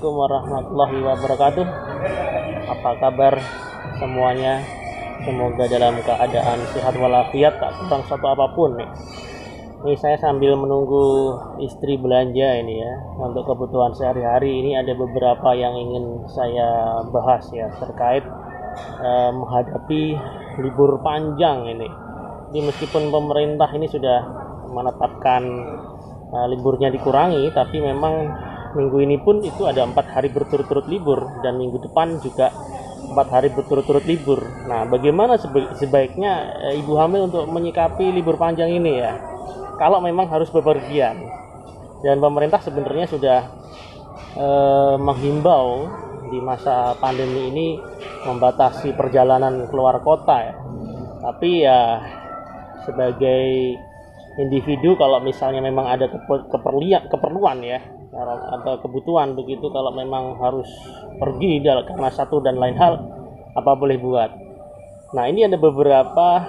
Assalamualaikum warahmatullahi wabarakatuh. Apa kabar semuanya? Semoga dalam keadaan sehat walafiat, tak kurang satu apapun nih. Ini saya sambil menunggu istri belanja ini ya, untuk kebutuhan sehari-hari. Ini ada beberapa yang ingin saya bahas ya, terkait menghadapi libur panjang ini. Jadi meskipun pemerintah ini sudah menetapkan liburnya dikurangi, tapi memang minggu ini pun itu ada 4 hari berturut-turut libur, dan minggu depan juga 4 hari berturut-turut libur. Nah, bagaimana sebaiknya ibu hamil untuk menyikapi libur panjang ini ya, kalau memang harus bepergian? Dan pemerintah sebenarnya sudah menghimbau di masa pandemi ini membatasi perjalanan keluar kota ya. Tapi ya sebagai individu, kalau misalnya memang ada keperluan ya, atau kebutuhan begitu, kalau memang harus pergi karena satu dan lain hal, apa boleh buat. Nah, ini ada beberapa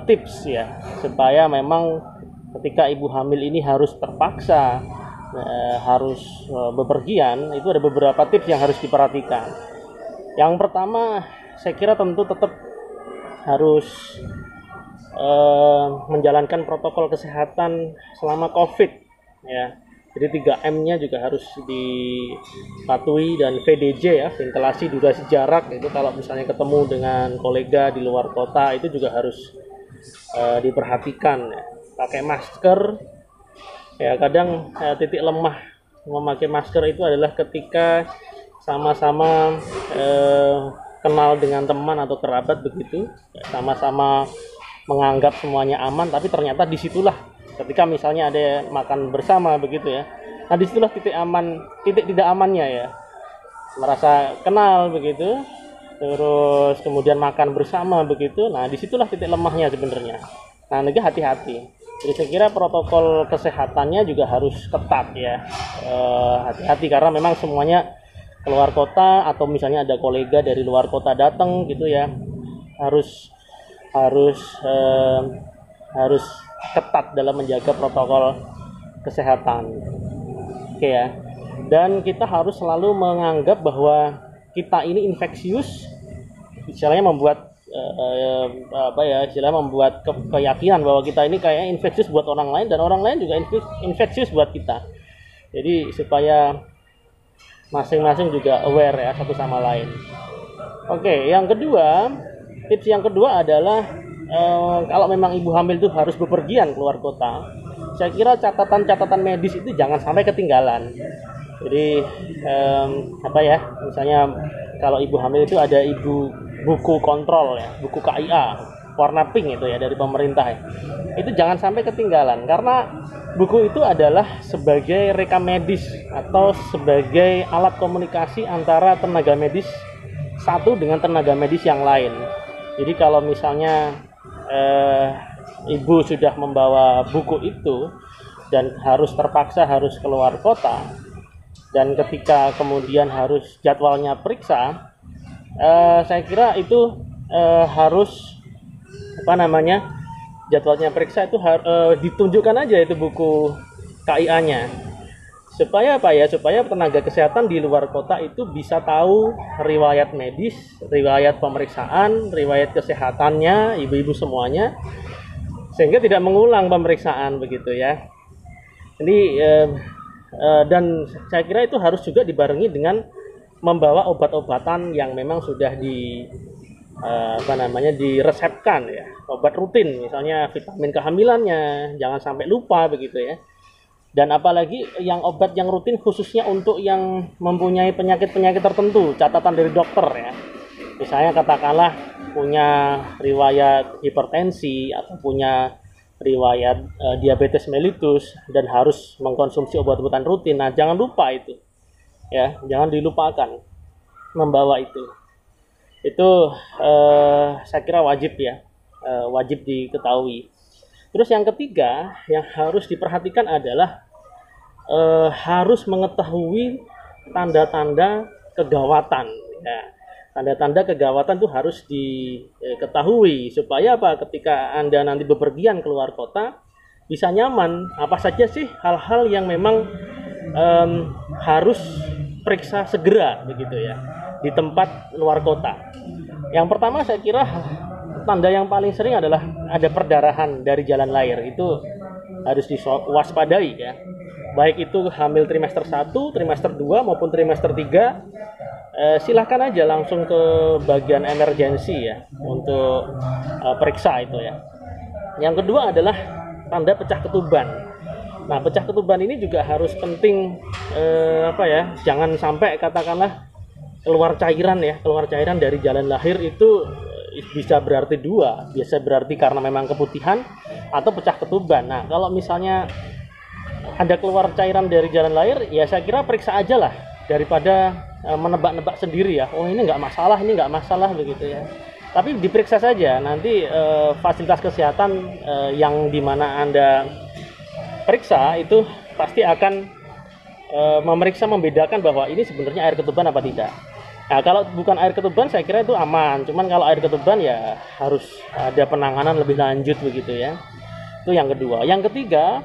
tips ya, supaya memang ketika ibu hamil ini harus terpaksa harus bepergian, itu ada beberapa tips yang harus diperhatikan. Yang pertama, saya kira tentu tetap harus menjalankan protokol kesehatan selama COVID ya. Jadi 3M-nya juga harus dipatuhi, dan VDJ ya, ventilasi durasi jarak, itu kalau misalnya ketemu dengan kolega di luar kota itu juga harus diperhatikan ya. Pakai masker ya, kadang titik lemah memakai masker itu adalah ketika sama-sama kenal dengan teman atau kerabat begitu, sama-sama menganggap semuanya aman, tapi ternyata disitulah ketika misalnya ada makan bersama begitu ya, nah disitulah titik tidak amannya ya, merasa kenal begitu, terus kemudian makan bersama begitu, nah disitulah titik lemahnya sebenarnya. Nah, hati-hati. Jadi saya kira protokol kesehatannya juga harus ketat ya, hati-hati, karena memang semuanya keluar kota, atau misalnya ada kolega dari luar kota datang gitu ya, harus ketat dalam menjaga protokol kesehatan. Oke ya. Dan kita harus selalu menganggap bahwa kita ini infeksius, istilahnya membuat membuat keyakinan bahwa kita ini kayak infeksius buat orang lain, dan orang lain juga infeksius buat kita. Jadi supaya masing-masing juga aware ya satu sama lain. Oke, yang kedua, tips yang kedua adalah kalau memang ibu hamil itu harus bepergian keluar kota, saya kira catatan medis itu jangan sampai ketinggalan. Jadi misalnya kalau ibu hamil itu ada buku kontrol ya, buku KIA warna pink itu ya dari pemerintah ya. Itu jangan sampai ketinggalan, karena buku itu adalah sebagai rekam medis atau sebagai alat komunikasi antara tenaga medis satu dengan tenaga medis yang lain. Jadi kalau misalnya ibu sudah membawa buku itu dan terpaksa harus keluar kota, dan ketika kemudian harus jadwalnya periksa, saya kira itu harus jadwalnya periksa itu ditunjukkan aja itu buku KIA-nya, supaya supaya tenaga kesehatan di luar kota itu bisa tahu riwayat medis, riwayat pemeriksaan, riwayat kesehatannya ibu-ibu semuanya, sehingga tidak mengulang pemeriksaan begitu ya. Jadi dan saya kira itu harus juga dibarengi dengan membawa obat-obatan yang memang sudah diresepkan ya, obat rutin, misalnya vitamin kehamilannya jangan sampai lupa begitu ya. Dan apalagi yang obat yang rutin khususnya untuk yang mempunyai penyakit-penyakit tertentu, catatan dari dokter ya. Misalnya katakanlah punya riwayat hipertensi atau punya riwayat diabetes mellitus dan harus mengkonsumsi obat-obatan rutin. Nah, jangan lupa itu. Ya, jangan dilupakan membawa itu. Itu saya kira wajib ya. Wajib diketahui. Terus yang ketiga yang harus diperhatikan adalah harus mengetahui tanda-tanda kegawatan ya. Tanda-tanda kegawatan itu harus diketahui supaya ketika Anda nanti bepergian keluar kota bisa nyaman. Apa saja sih hal-hal yang memang harus periksa segera begitu ya di tempat luar kota. Yang pertama saya kira tanda yang paling sering adalah ada perdarahan dari jalan lahir, itu harus diwaspadai ya. Baik itu hamil trimester 1, trimester 2 maupun trimester 3, silahkan aja langsung ke bagian emergensi ya untuk periksa itu ya. Yang kedua adalah tanda pecah ketuban. Nah, pecah ketuban ini juga harus penting jangan sampai katakanlah keluar cairan dari jalan lahir itu bisa berarti dua, biasa berarti karena memang keputihan atau pecah ketuban. Nah, kalau misalnya ada keluar cairan dari jalan lahir, ya saya kira periksa aja lah daripada menebak-nebak sendiri ya. Oh, ini nggak masalah begitu ya. Tapi diperiksa saja, nanti fasilitas kesehatan yang dimana Anda periksa itu pasti akan memeriksa, membedakan bahwa ini sebenarnya air ketuban apa tidak. Nah, kalau bukan air ketuban saya kira itu aman. Cuman kalau air ketuban ya harus ada penanganan lebih lanjut begitu ya. Itu yang kedua. Yang ketiga,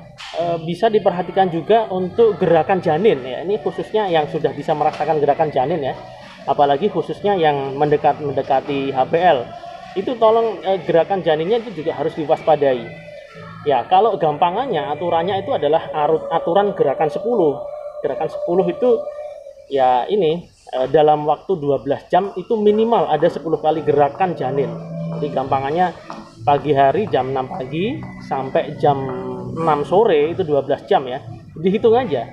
bisa diperhatikan juga untuk gerakan janin ya. Ini khususnya yang sudah bisa merasakan gerakan janin ya. Apalagi khususnya yang mendekati HPL. Itu tolong gerakan janinnya itu juga harus diwaspadai. Ya, kalau gampangannya aturannya itu adalah aturan gerakan 10. Gerakan 10 itu ya ini dalam waktu 12 jam itu minimal ada 10 kali gerakan janin. Jadi gampangannya pagi hari jam 6 pagi sampai jam 6 sore itu 12 jam ya. Dihitung aja.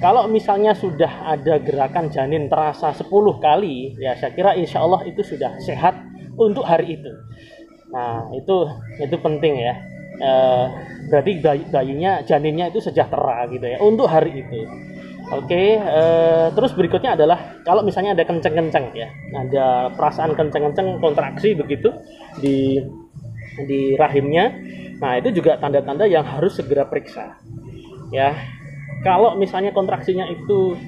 Kalau misalnya sudah ada gerakan janin terasa 10 kali, ya saya kira insya Allah itu sudah sehat untuk hari itu. Nah, itu penting ya. Berarti janinnya itu sejahtera gitu ya untuk hari itu. Oke, terus berikutnya adalah kalau misalnya ada kenceng-kenceng ya, ada perasaan kenceng-kenceng kontraksi begitu di rahimnya. Nah, itu juga tanda-tanda yang harus segera periksa. Ya. Kalau misalnya kontraksinya itu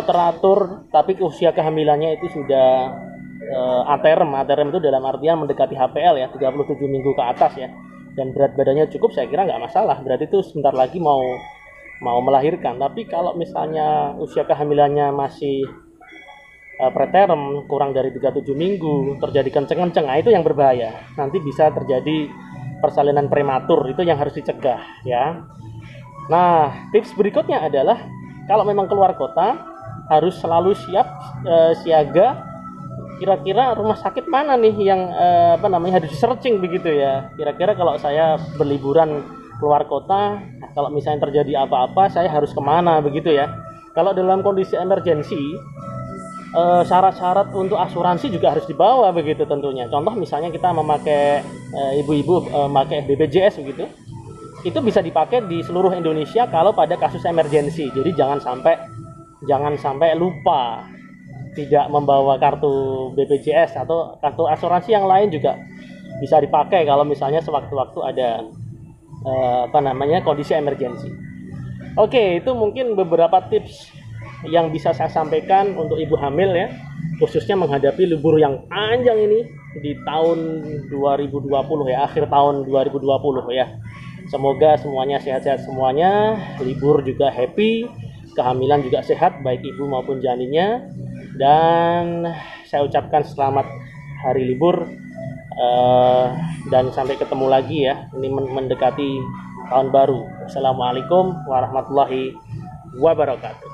teratur tapi usia kehamilannya itu sudah aterem itu dalam artian mendekati HPL ya, 37 minggu ke atas ya. Dan berat badannya cukup, saya kira nggak masalah. Berarti itu sebentar lagi mau melahirkan. Tapi kalau misalnya usia kehamilannya masih preterm, kurang dari 37 minggu, terjadi kenceng-kenceng, nah itu yang berbahaya. Nanti bisa terjadi persalinan prematur, itu yang harus dicegah ya. Nah, tips berikutnya adalah kalau memang keluar kota harus selalu siaga. Kira-kira rumah sakit mana nih yang harus searching begitu ya. Kira-kira kalau saya berliburan keluar kota, kalau misalnya terjadi apa-apa saya harus kemana begitu ya. Kalau dalam kondisi emergensi, syarat-syarat untuk asuransi juga harus dibawa begitu tentunya. Contoh misalnya kita memakai ibu-ibu memakai BPJS begitu, itu bisa dipakai di seluruh Indonesia kalau pada kasus emergensi. Jadi jangan sampai lupa tidak membawa kartu BPJS atau kartu asuransi yang lain juga bisa dipakai kalau misalnya sewaktu-waktu ada kondisi emergensi. Oke, itu mungkin beberapa tips yang bisa saya sampaikan untuk ibu hamil ya, khususnya menghadapi libur yang panjang ini di tahun 2020 ya, akhir tahun 2020 ya. Semoga semuanya sehat-sehat semuanya, libur juga happy, kehamilan juga sehat baik ibu maupun janinnya. Dan saya ucapkan selamat hari libur dan sampai ketemu lagi ya. Ini mendekati tahun baru. Assalamualaikum warahmatullahi wabarakatuh.